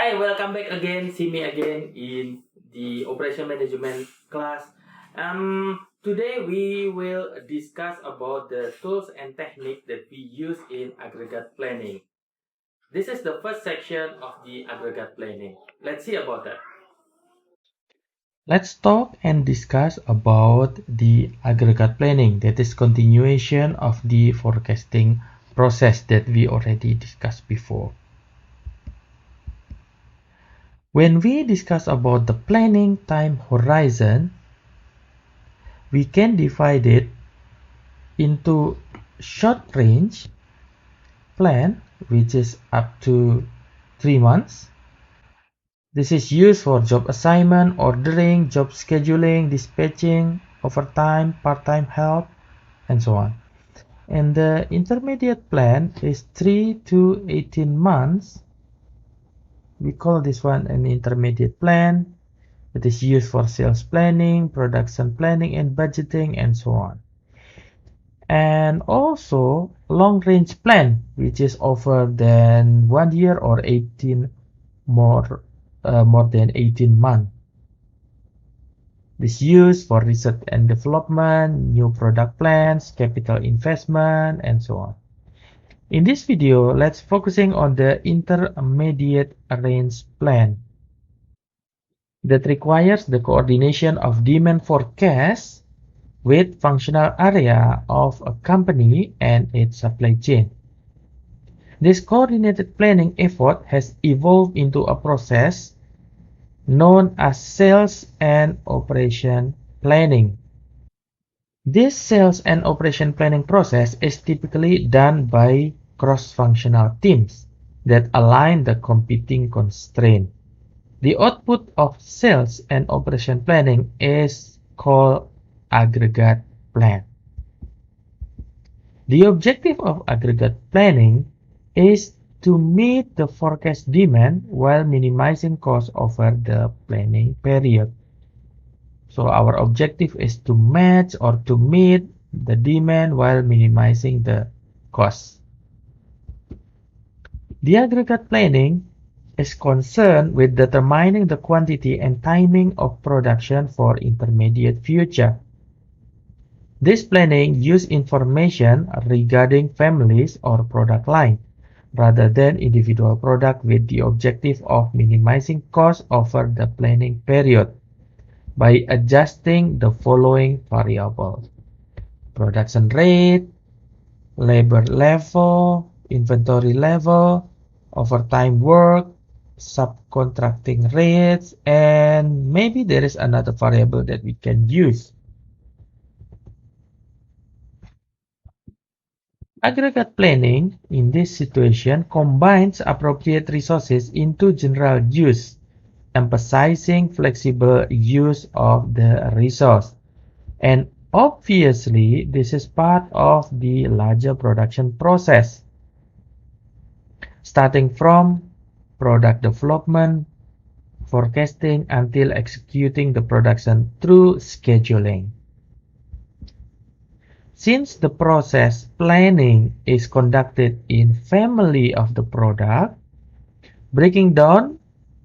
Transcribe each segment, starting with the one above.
Hi, welcome back again. See me again in the operation management class. Today we will discuss about the tools and technique that we use in aggregate planning. This is the first section of the aggregate planning. Let's see about that. Let's talk and discuss about the aggregate planning, that is continuation of the forecasting process that we already discussed before. When we discuss about the planning time horizon, we can divide it into short range plan, which is up to 3 months. This is used for job assignment, ordering, job scheduling, dispatching, overtime, part-time help, and so on. And the intermediate plan is 3 to 18 months. We call this one an intermediate plan. It is used for sales planning, production planning, and budgeting, and so on. And also long range plan, which is over than 1 year or 18 more than 18 months. This used for research and development, new product plans, capital investment, and so on. In this video, let's focusing on the intermediate range plan that requires the coordination of demand forecast with functional area of a company and its supply chain. This coordinated planning effort has evolved into a process known as sales and operation planning. This sales and operation planning process is typically done by cross-functional teams that align the competing constraints. The output of sales and operation planning is called aggregate plan. The objective of aggregate planning is to meet the forecast demand while minimizing costs over the planning period. So our objective is to match or to meet the demand while minimizing the costs. The aggregate planning is concerned with determining the quantity and timing of production for intermediate future. This planning uses information regarding families or product line rather than individual product with the objective of minimizing costs over the planning period by adjusting the following variables: production rate, labor level, inventory level, overtime work, subcontracting rates, and maybe there is another variable that we can use. Aggregate planning in this situation combines appropriate resources into general use, emphasizing flexible use of the resource. And obviously, this is part of the larger production process, starting from product development, forecasting until executing the production through scheduling. Since the process planning is conducted in family of the product, breaking down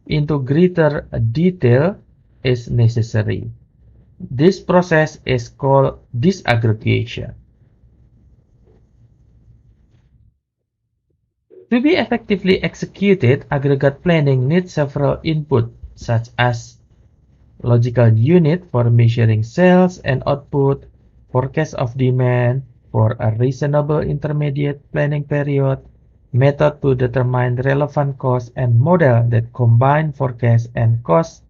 into greater detail is necessary. This process is called disaggregation. To be effectively executed, aggregate planning needs several inputs such as logical unit for measuring sales and output, forecast of demand for a reasonable intermediate planning period, method to determine relevant costs, and model that combine forecast and cost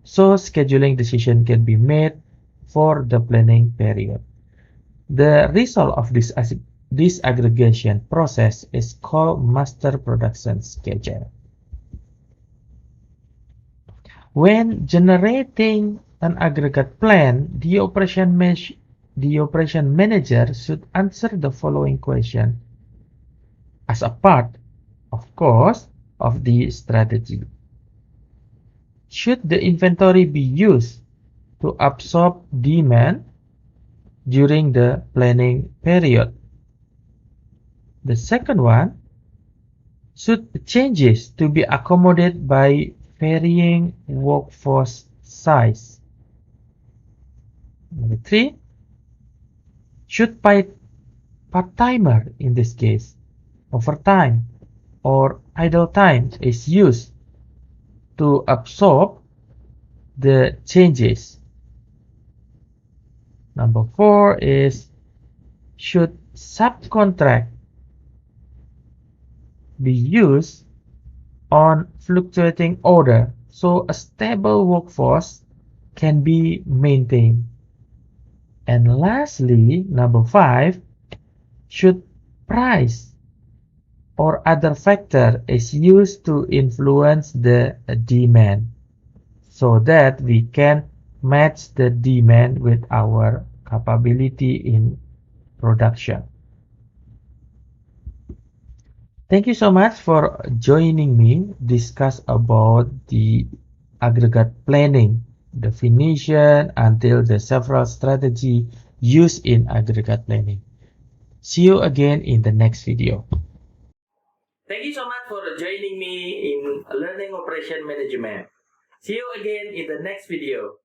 so scheduling decision can be made for the planning period. The result of this disaggregation process is called master production schedule. When generating an aggregate plan, the operation manager should answer the following question as a part, of course, of the strategy. Should the inventory be used to absorb demand during the planning period? The second one, should changes to be accommodated by varying workforce size. Number 3, should part-timer in this case, overtime or idle time is used to absorb the changes. Number 4 is, should subcontract be used on fluctuating order so a stable workforce can be maintained? And lastly, number 5, should price or other factor is used to influence the demand so that we can match the demand with our capability in production. Thank you so much for joining me discuss about the aggregate planning definition until the several strategy used in aggregate planning. See you again in the next video. Thank you so much for joining me in Learning Operation Management. See you again in the next video.